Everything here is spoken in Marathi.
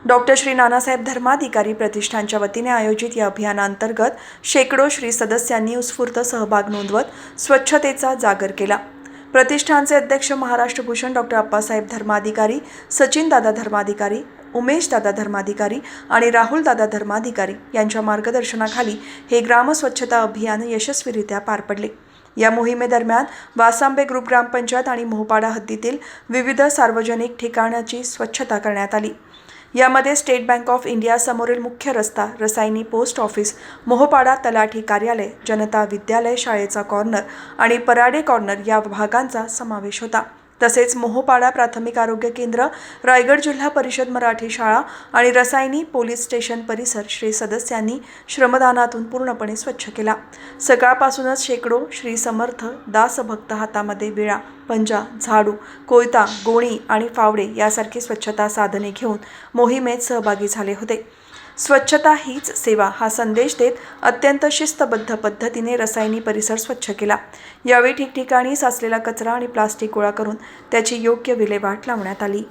डॉक्टर श्री नानासाहेब धर्माधिकारी प्रतिष्ठानच्या वतीने आयोजित या अभियानांतर्गत शेकडो श्री सदस्यांनी उत्स्फूर्त सहभाग नोंदवत स्वच्छतेचा जागर केला। प्रतिष्ठानचे अध्यक्ष महाराष्ट्र भूषण डॉक्टर अप्पासाहेब धर्माधिकारी, सचिन दादा धर्माधिकारी, उमेश दादा धर्माधिकारी आणि राहुल दादा धर्माधिकारी यांच्या मार्गदर्शनाखाली हे ग्राम स्वच्छता अभियान यशस्वीरित्या पार पडले। या मोहिमेदरम्यान वासांबे ग्रुप ग्रामपंचायत आणि मोहपाडा हद्दीतील विविध सार्वजनिक ठिकाणाची स्वच्छता करण्यात आली। यामध्ये स्टेट बँक ऑफ इंडिया समोरील मुख्य रस्ता, रसायनी पोस्ट ऑफिस, मोहपाडा तलाठी कार्यालय, जनता विद्यालय शाळेचा कॉर्नर आणि पराडे कॉर्नर या भागांचा समावेश होता। तसेच मोहपाडा प्राथमिक आरोग्य केंद्र, रायगड जिल्हा परिषद मराठी शाळा आणि रसायनी पोलीस स्टेशन परिसर श्री सदस्यांनी श्रमदानातून पूर्णपणे स्वच्छ केला। सकाळपासूनच शेकडो श्री समर्थ दासभक्त हातामध्ये विळा, पंजा, झाडू, कोयता, गोणी आणि फावडे यासारखी स्वच्छता साधने घेऊन मोहिमेत सहभागी झाले होते। स्वच्छता हीच सेवा हा संदेश देत अत्यंत शिस्तबद्ध पद्धतीने रसायनी परिसर स्वच्छ केला। यावेळी ठिकठिकाणी साचलेला कचरा आणि प्लास्टिक गोळा करून त्याची योग्य विल्हेवाट लावण्यात आली।